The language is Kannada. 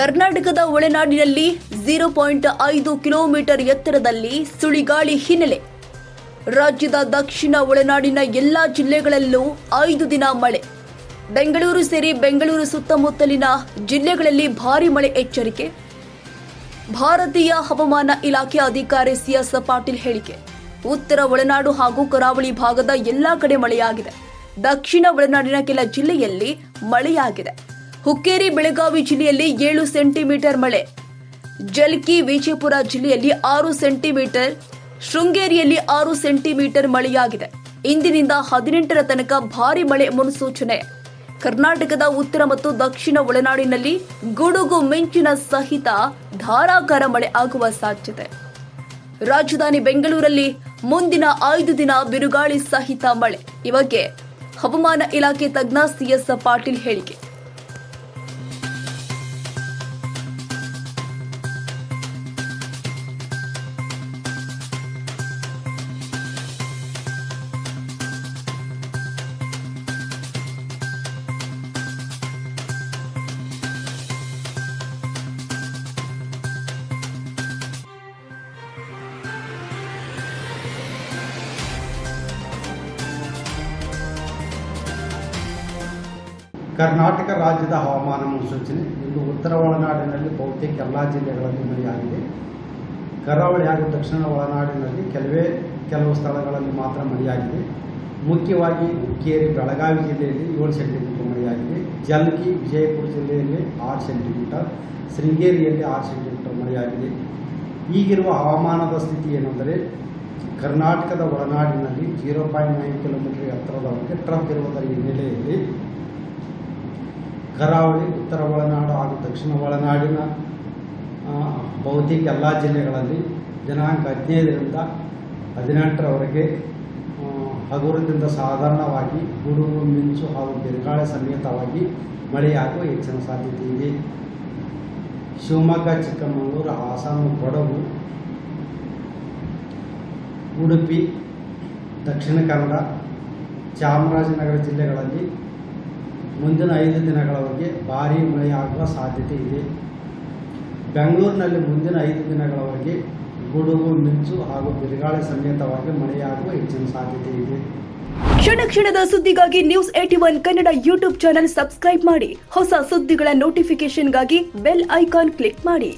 ಕರ್ನಾಟಕದ ಒಳನಾಡಿನಲ್ಲಿ 0.5 ಕಿಲೋಮೀಟರ್ ಎತ್ತರದಲ್ಲಿ ಸುಳಿಗಾಳಿ ಹಿನ್ನೆಲೆ. ರಾಜ್ಯದ ದಕ್ಷಿಣ ಒಳನಾಡಿನ ಎಲ್ಲಾ ಜಿಲ್ಲೆಗಳಲ್ಲೂ 5 ದಿನ ಮಳೆ. ಬೆಂಗಳೂರು ಸೇರಿ ಬೆಂಗಳೂರು ಸುತ್ತಮುತ್ತಲಿನ ಜಿಲ್ಲೆಗಳಲ್ಲಿ ಭಾರೀ ಮಳೆ ಎಚ್ಚರಿಕೆ. ಭಾರತೀಯ ಹವಾಮಾನ ಇಲಾಖೆ ಅಧಿಕಾರಿ ಸಿಎಸ್ ಪಾಟೀಲ್ ಹೇಳಿಕೆ. ಉತ್ತರ ಒಳನಾಡು ಹಾಗೂ ಕರಾವಳಿ ಭಾಗದ ಎಲ್ಲಾ ಕಡೆ ಮಳೆಯಾಗಿದೆ. ದಕ್ಷಿಣ ಒಳನಾಡಿನ ಕೆಲ ಜಿಲ್ಲೆಯಲ್ಲಿ ಮಳೆಯಾಗಿದೆ. ಹುಕ್ಕೇರಿ ಬೆಳಗಾವಿ ಜಿಲ್ಲೆಯಲ್ಲಿ 7 ಸೆಂಟಿಮೀಟರ್ ಮಳೆ, ಜಲ್ಕಿ ವಿಜಯಪುರ ಜಿಲ್ಲೆಯಲ್ಲಿ 6 ಸೆಂಟಿಮೀಟರ್, ಶೃಂಗೇರಿಯಲ್ಲಿ 6 ಸೆಂಟಿಮೀಟರ್ ಮಳೆಯಾಗಿದೆ. ಇಂದಿನಿಂದ 18ರ ತನಕ ಭಾರೀ ಮಳೆ ಮುನ್ಸೂಚನೆ. ಕರ್ನಾಟಕದ ಉತ್ತರ ಮತ್ತು ದಕ್ಷಿಣ ಒಳನಾಡಿನಲ್ಲಿ ಗುಡುಗು ಮಿಂಚಿನ ಸಹಿತ ಧಾರಾಕಾರ ಮಳೆ ಆಗುವ ಸಾಧ್ಯತೆ. ರಾಜಧಾನಿ ಬೆಂಗಳೂರಲ್ಲಿ ಮುಂದಿನ 5 ದಿನ ಬಿರುಗಾಳಿ ಸಹಿತ ಮಳೆ. ಈ ಬಗ್ಗೆ ಹವಾಮಾನ ಇಲಾಖೆ ತಜ್ಞ ಸಿಎಸ್ ಪಾಟೀಲ್ ಹೇಳಿಕೆ. ಕರ್ನಾಟಕ ರಾಜ್ಯದ ಹವಾಮಾನ ಮುನ್ಸೂಚನೆ. ಇಂದು ಉತ್ತರ ಒಳನಾಡಿನಲ್ಲಿ ಬಹುತೇಕ ಎಲ್ಲ ಜಿಲ್ಲೆಗಳಲ್ಲಿ ಮಳೆಯಾಗಿದೆ. ಕರಾವಳಿ ಹಾಗೂ ದಕ್ಷಿಣ ಒಳನಾಡಿನಲ್ಲಿ ಕೆಲವು ಸ್ಥಳಗಳಲ್ಲಿ ಮಾತ್ರ ಮಳೆಯಾಗಿದೆ. ಮುಖ್ಯವಾಗಿ ಹುಕ್ಕೇರಿ ಬೆಳಗಾವಿ ಜಿಲ್ಲೆಯಲ್ಲಿ 7 ಸೆಂಟಿಮೀಟರ್ ಮಳೆಯಾಗಿದೆ. ಜಲ್ಕಿ ವಿಜಯಪುರ ಜಿಲ್ಲೆಯಲ್ಲಿ 6 ಸೆಂಟಿಮೀಟರ್, ಶೃಂಗೇರಿಯಲ್ಲಿ 6 ಸೆಂಟಿಮೀಟರ್ ಮಳೆಯಾಗಿದೆ. ಈಗಿರುವ ಹವಾಮಾನದ ಸ್ಥಿತಿ ಏನೆಂದರೆ, ಕರ್ನಾಟಕದ ಒಳನಾಡಿನಲ್ಲಿ 0.9 ಕಿಲೋಮೀಟರ್ ಎತ್ತರದವರೆಗೆ ಟ್ರಫ್ ಇರುವುದರ ಹಿನ್ನೆಲೆಯಲ್ಲಿ ಕರಾವಳಿ, ಉತ್ತರ ಒಳನಾಡು ಹಾಗೂ ದಕ್ಷಿಣ ಒಳನಾಡಿನ ಬಹುತೇಕ ಎಲ್ಲ ಜಿಲ್ಲೆಗಳಲ್ಲಿ ದಿನಾಂಕ 15ರಿಂದ 18ರವರೆಗೆ ಹಗುರದಿಂದ ಸಾಧಾರಣವಾಗಿ ಗುಡುಗು ಮಿಂಚು ಹಾಗೂ ಬಿರುಗಾಳಿ ಸಮೇತವಾಗಿ ಮಳೆಯಾಗುವ ಹೆಚ್ಚಿನ ಸಾಧ್ಯತೆ ಇದೆ. ಶಿವಮೊಗ್ಗ, ಚಿಕ್ಕಮಗಳೂರು, ಹಾಸನ, ಕೊಡಗು, ಉಡುಪಿ, ದಕ್ಷಿಣ ಕನ್ನಡ, ಚಾಮರಾಜನಗರ ಜಿಲ್ಲೆಗಳಲ್ಲಿ ಮುಂದಿನ 5 ದಿನಗಳವರೆಗೆ ಭಾರೀ ಮಳೆಯಾಗುವ ಸಾಧ್ಯತೆ ಇದೆ. ಬೆಂಗಳೂರಿನಲ್ಲಿ ಮುಂದಿನ 5 ದಿನಗಳವರೆಗೆ ಗುಡುಗು ಮಿಂಚು ಹಾಗೂ ಬಿರುಗಾಳಿ ಸಮೇತವಾಗಿ ಮಳೆಯಾಗುವ ಹೆಚ್ಚಿನ ಸಾಧ್ಯತೆ ಇದೆ. ಕ್ಷಣ ಕ್ಷಣದ ಸುದ್ದಿಗಾಗಿ News81 Kannada YouTube channel subscribe ಮಾಡಿ. ಹೊಸ ಸುದ್ದಿಗಳ ನೋಟಿಫಿಕೇಶನ್ಗಾಗಿ ಬೆಲ್ ಐಕಾನ್ ಕ್ಲಿಕ್ ಮಾಡಿ.